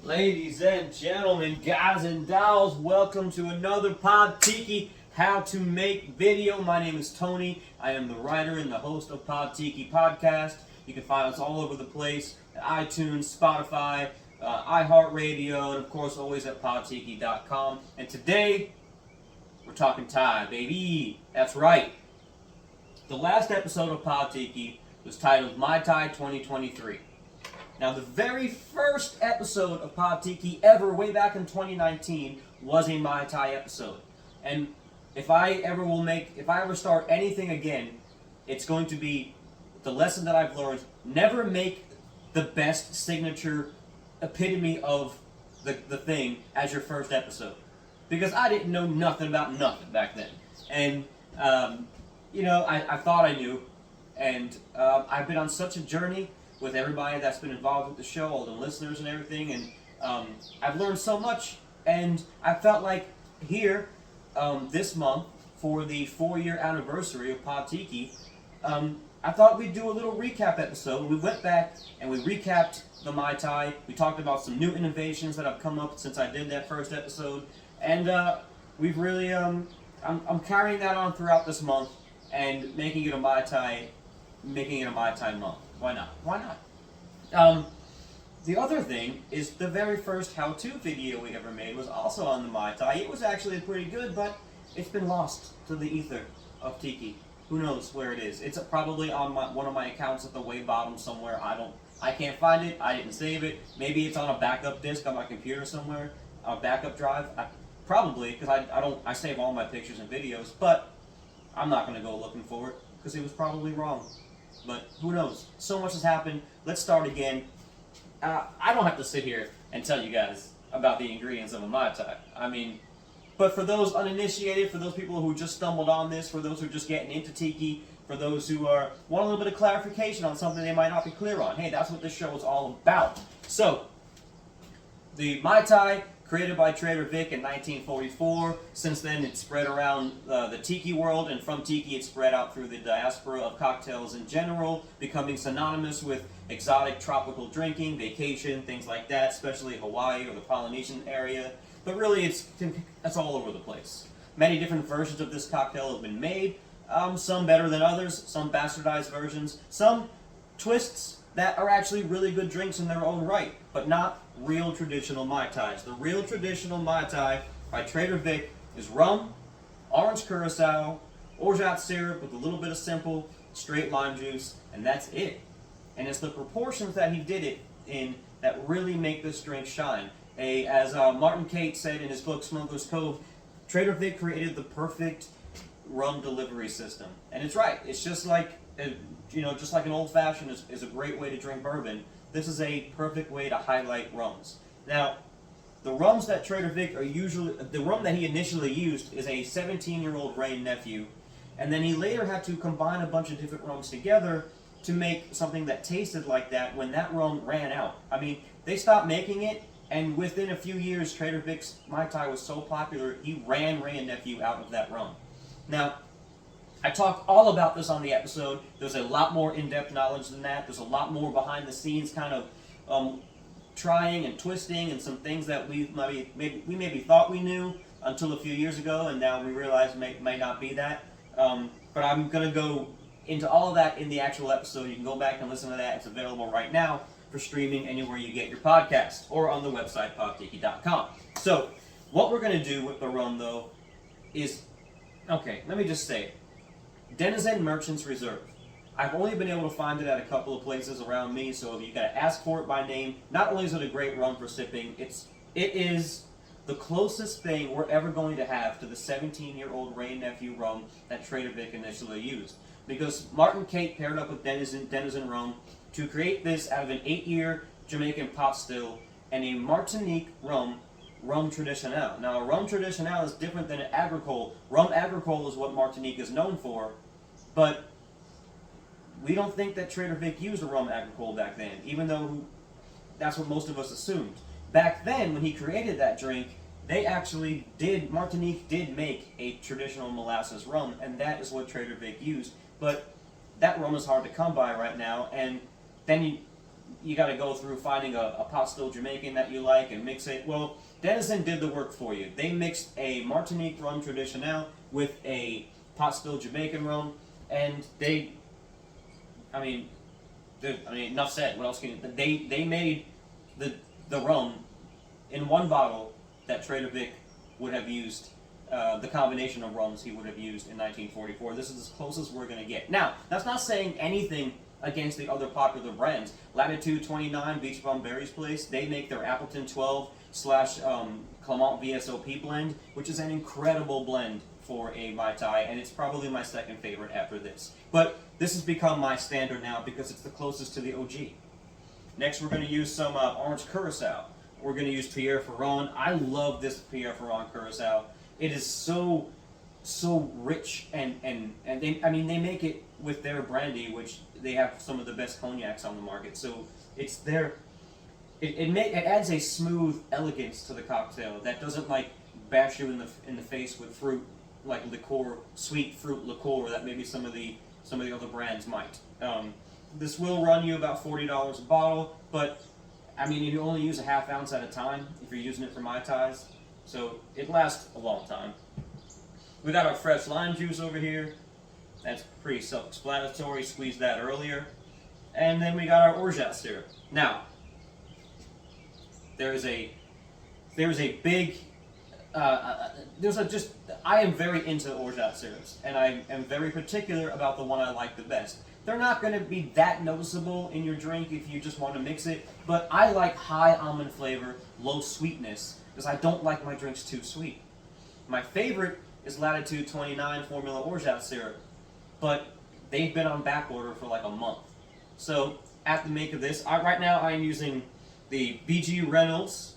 Ladies and gentlemen, guys and dolls, welcome to another Pod Tiki How to Make video. My name is Tony. I am the writer and the host of Pod Tiki Podcast. You can find us all over the place at iTunes, Spotify, iHeartRadio, and of course always at podtiki.com. And today, we're talking Thai, baby. That's right. The last episode of Pod Tiki was titled Mai Tai 2023. Now, the very first episode of Pod Tiki ever, way back in 2019, was a Mai Tai episode. And if I ever start anything again, it's going to be the lesson that I've learned: never make the best signature epitome of the thing as your first episode. Because I didn't know nothing about nothing back then. And, I thought I knew. And I've been on such a journey with everybody that's been involved with the show, all the listeners and everything, and I've learned so much, and I felt like here, this month, for the 4-year anniversary of Pod Tiki, I thought we'd do a little recap episode. We went back and we recapped the Mai Tai. We talked about some new innovations that have come up since I did that first episode, and we've really, I'm carrying that on throughout this month and making it a Mai Tai month. Why not? Why not? The other thing is the very first how-to video we ever made was also on the Mai Tai. It was actually pretty good, but it's been lost to the ether of Tiki. Who knows where it is? It's probably on one of my accounts at the way bottom somewhere. I can't find it. I didn't save it. Maybe it's on a backup disk on my computer somewhere, a backup drive. Probably, because I save all my pictures and videos, but I'm not going to go looking for it because it was probably wrong. But who knows? So much has happened. Let's start again. I don't have to sit here and tell you guys about the ingredients of a Mai Tai. But for those uninitiated, for those people who just stumbled on this, for those who are just getting into Tiki, for those who want a little bit of clarification on something they might not be clear on, hey, that's what this show is all about. So, the Mai Tai, created by Trader Vic in 1944. Since then, it spread around the Tiki world, and from Tiki, it spread out through the diaspora of cocktails in general, becoming synonymous with exotic tropical drinking, vacation, things like that, especially Hawaii or the Polynesian area. But really, it's all over the place. Many different versions of this cocktail have been made, some better than others, some bastardized versions, some twists that are actually really good drinks in their own right, but not real traditional Mai Tais. The real traditional Mai Tai by Trader Vic is rum, orange curacao, orgeat syrup with a little bit of simple, straight lime juice, and that's it. And it's the proportions that he did it in that really make this drink shine. As Martin Cate said in his book Smuggler's Cove, Trader Vic created the perfect rum delivery system. And it's right. It's just like just like an old-fashioned is a great way to drink bourbon, this is a perfect way to highlight rums. Now, the rums that Trader Vic the rum that he initially used is a 17-year-old Wray nephew, and then he later had to combine a bunch of different rums together to make something that tasted like that when that rum ran out. They stopped making it, and within a few years, Trader Vic's Mai Tai was so popular, he ran Wray and nephew out of that rum. Now, I talk all about this on the episode. There's a lot more in-depth knowledge than that. There's a lot more behind-the-scenes kind of trying and twisting and some things that we maybe thought we knew until a few years ago, and now we realize may not be that. But I'm going to go into all of that in the actual episode. You can go back and listen to that. It's available right now for streaming anywhere you get your podcast or on the website, podtiki.com. So, what we're going to do with the rum, though, is, let me just say it. Denizen Merchant's Reserve. I've only been able to find it at a couple of places around me, so you gotta ask for it by name. Not only is it a great rum for sipping, it is the closest thing we're ever going to have to the 17-year-old Wray nephew rum that Trader Vic initially used. Because Martin Cate paired up with Denizen rum to create this out of an 8-year Jamaican pot still and a Martinique rum traditionnel. Now, a rum traditionnel is different than an agricole. Rum agricole is what Martinique is known for, but we don't think that Trader Vic used a rum agricole back then, even though that's what most of us assumed. Back then, when he created that drink, Martinique did make a traditional molasses rum, and that is what Trader Vic used. But that rum is hard to come by right now, and then you got to go through finding a pot still Jamaican that you like and mix it. Well, Denizen did the work for you. They mixed a Martinique rum traditional with a pot still Jamaican rum, and enough said. What else can you? They made the rum in one bottle that Trader Vic would have used. The combination of rums he would have used in 1944. This is as close as we're going to get. Now, that's not saying anything against the other popular brands. Latitude 29, Beach Bum Berry's place, they make their Appleton 12 / Clement VSOP blend, which is an incredible blend for a Mai Tai, and it's probably my second favorite after this. But this has become my standard now because it's the closest to the OG. Next, we're going to use some orange curacao. We're going to use Pierre Ferrand. I love this Pierre Ferrand curacao. It is so rich, and they make it with their brandy, which they have some of the best cognacs on the market. So it's it adds a smooth elegance to the cocktail that doesn't like bash you in the face with fruit, like liqueur, sweet fruit liqueur that maybe some of the other brands might. This will run you about $40 a bottle, but I mean you only use a ½ ounce at a time if you're using it for Mai Tais. So it lasts a long time. We got our fresh lime juice over here. That's pretty self-explanatory. Squeezed that earlier. And then we got our orgeat syrup. Now, I am very into orgeat syrups, and I am very particular about the one I like the best. They're not going to be that noticeable in your drink if you just want to mix it, but I like high almond flavor, low sweetness, because I don't like my drinks too sweet. My favorite is Latitude 29 Formula Orgeat Syrup, but they've been on back order for like a month. So at the make of this, right now I am using the BG Reynolds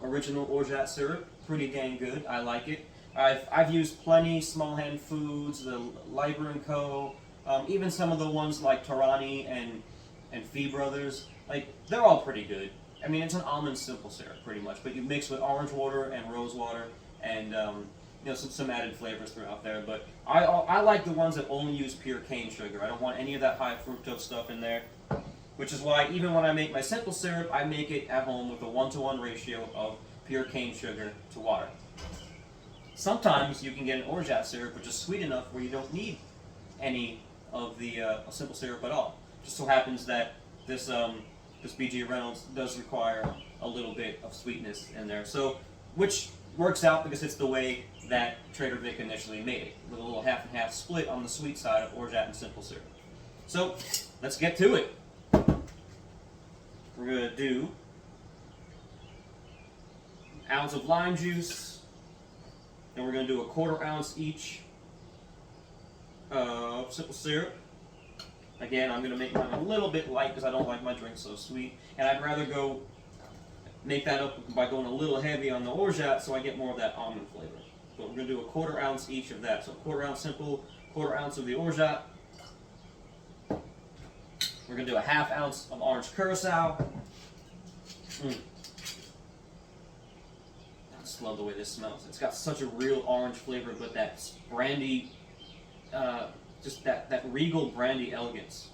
Original Orgeat Syrup. Pretty dang good. I like it. I've used plenty, Small Hand Foods, the Liber & Co., even some of the ones like Tarani and Fee Brothers. Like, they're all pretty good. I mean, it's an almond simple syrup, pretty much, but you mix with orange water and rose water, and some added flavors throughout there. But I like the ones that only use pure cane sugar. I don't want any of that high fructose stuff in there, which is why even when I make my simple syrup, I make it at home with a 1-to-1 ratio of pure cane sugar to water. Sometimes you can get an orgeat syrup which is sweet enough where you don't need any of the simple syrup at all. Just so happens that this BG Reynolds does require a little bit of sweetness in there, so which works out because it's the way that Trader Vic initially made it, with a little half and half split on the sweet side of orgeat and simple syrup. So let's get to it. We're going to do an ounce of lime juice, and we're going to do a 1/4 ounce each of simple syrup. Again, I'm going to make mine a little bit light because I don't like my drink so sweet, and I'd rather make that up by going a little heavy on the orgeat so I get more of that almond flavor. But we're going to do a 1/4 ounce each of that. So 1/4 ounce simple, 1/4 ounce of the orgeat. We're going to do a ½ ounce of orange curacao. I just love the way this smells. It's got such a real orange flavor, but that brandy, just that regal brandy elegance.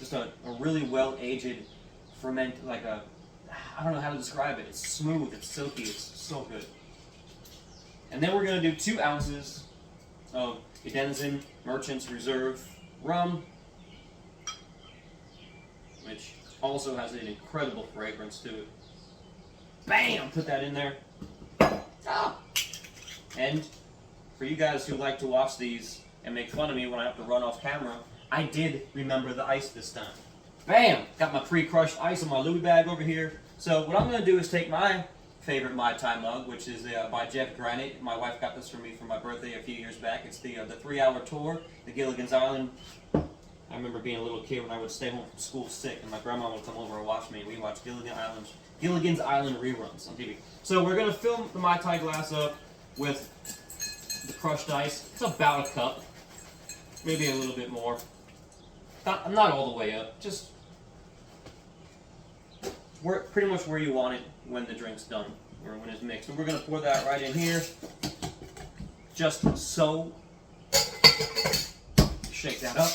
Just a really well-aged ferment, I don't know how to describe it. It's smooth, it's silky, it's so good. And then we're going to do 2 ounces of Denizen Merchant's Reserve rum, which also has an incredible fragrance to it. Bam! Put that in there. Ah! And for you guys who like to watch these and make fun of me when I have to run off camera, I did remember the ice this time. Bam! Got my pre-crushed ice in my Louis bag over here. So what I'm going to do is take my favorite Mai Tai mug, which is by Jeff Granite. My wife got this for me for my birthday a few years back. It's the 3-hour tour, the Gilligan's Island. I remember being a little kid when I would stay home from school sick, and my grandma would come over and watch me, and we'd watch Gilligan's Island reruns on TV. So we're going to fill the Mai Tai glass up with the crushed ice. It's about a cup, maybe a little bit more. Not all the way up, just pretty much where you want it when the drink's done, or when it's mixed. So we're going to pour that right in here, just so. Shake that up.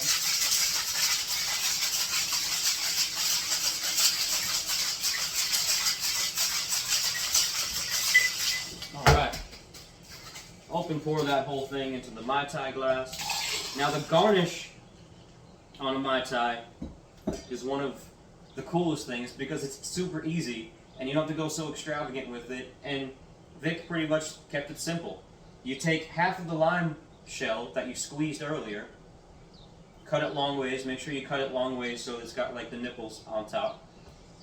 open pour that whole thing into the Mai Tai glass. Now the garnish on a Mai Tai is one of the coolest things because it's super easy and you don't have to go so extravagant with it, and Vic pretty much kept it simple. You take half of the lime shell that you squeezed earlier, cut it long ways, make sure you cut it long ways so it's got like the nipples on top,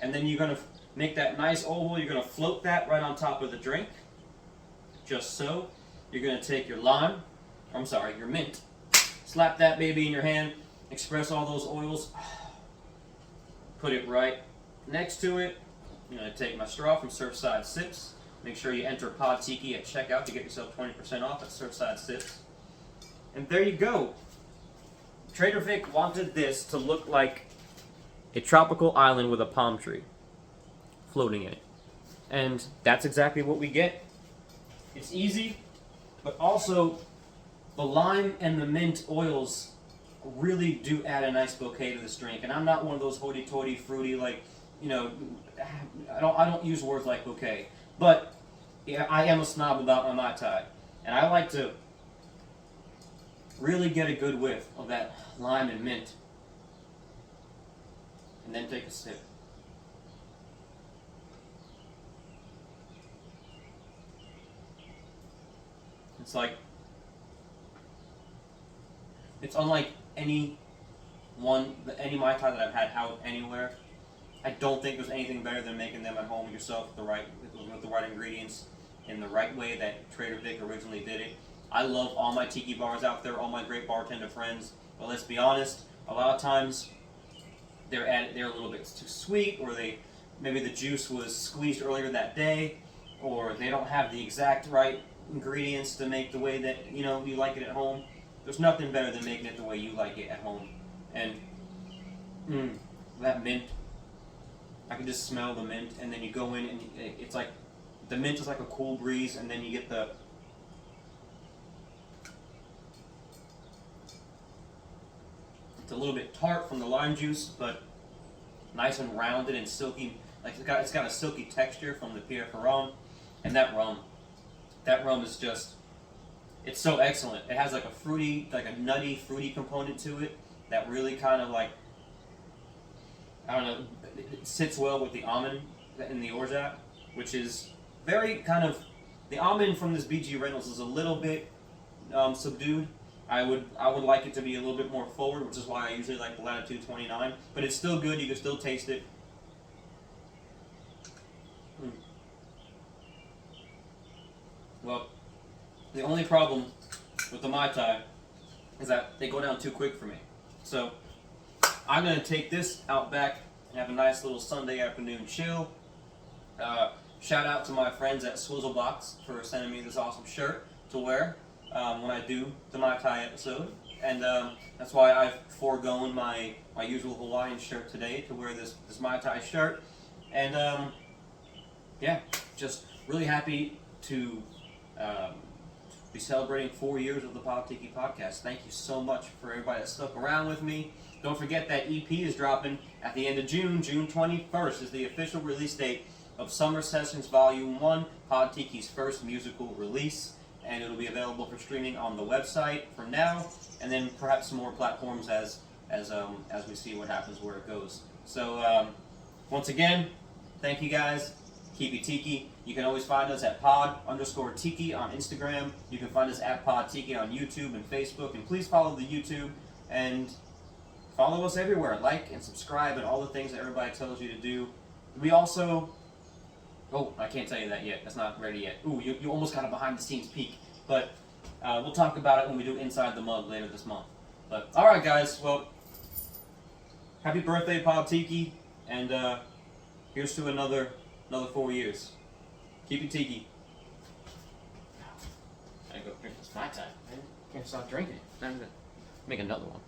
and then you're going to make that nice oval. You're going to float that right on top of the drink, just so. You're going to take your your mint, slap that baby in your hand, express all those oils, put it right next to it. I'm going to take my straw from Surfside Sips. Make sure you enter Pod Tiki at checkout to get yourself 20% off at Surfside Sips. And there you go. Trader Vic wanted this to look like a tropical island with a palm tree floating in it. And that's exactly what we get. It's easy, but also the lime and the mint oils really do add a nice bouquet to this drink. And I'm not one of those hoity-toity, fruity, like, you know, I don't use words like bouquet. But yeah, I am a snob about my Mai Tai. And I like to really get a good whiff of that lime and mint. And then take a sip. It's like, it's unlike any Mai Tai that I've had out anywhere. I don't think there's anything better than making them at home yourself with the right ingredients in the right way that Trader Vic originally did it. I love all my tiki bars out there, all my great bartender friends, but let's be honest, a lot of times they're a little bit too sweet, or maybe the juice was squeezed earlier that day, or they don't have the exact right ingredients to make the way that you like it at home. There's nothing better than making it the way you like it at home. And that mint, I can just smell the mint, and then you go in and it's like the mint is like a cool breeze, and then you get it's a little bit tart from the lime juice, but nice and rounded and silky. Like it's got a silky texture from the Pierre Ferrand, and that rum is just, it's so excellent. It has like a fruity, like a nutty, fruity component to it that really kind of like, I don't know, it sits well with the almond in the orgeat, which is very kind of, the almond from this BG Reynolds is a little bit subdued. I would like it to be a little bit more forward, which is why I usually like the Latitude 29, but it's still good. You can still taste it. Well, the only problem with the Mai Tai is that they go down too quick for me. So I'm going to take this out back and have a nice little Sunday afternoon chill. Shout out to my friends at Swizzlebox for sending me this awesome shirt to wear when I do the Mai Tai episode. And that's why I've foregone my usual Hawaiian shirt today to wear this Mai Tai shirt. And yeah, just really happy to be celebrating 4 years of the Pod Tiki podcast. Thank you so much for everybody that stuck around with me. Don't forget that EP is dropping at the end of June. June 21st is the official release date of Summer Sessions Volume 1, Pod Tiki's first musical release. And it'll be available for streaming on the website for now, and then perhaps some more platforms as we see what happens, where it goes. So once again, thank you guys. Keep it tiki. You can always find us at pod_tiki on Instagram. You can find us at Pod Tiki on YouTube and Facebook. And please follow the YouTube and follow us everywhere. Like and subscribe and all the things that everybody tells you to do. We also, oh, I can't tell you that yet. That's not ready yet. Ooh, you almost got a behind-the-scenes peek. But we'll talk about it when we do Inside the Mug later this month. But all right, guys. Well, happy birthday, Pod Tiki, and here's to another 4 years. Keep it tiki. I gotta go drink this Mai Tai. I can't stop drinking it. I'm gonna make another one.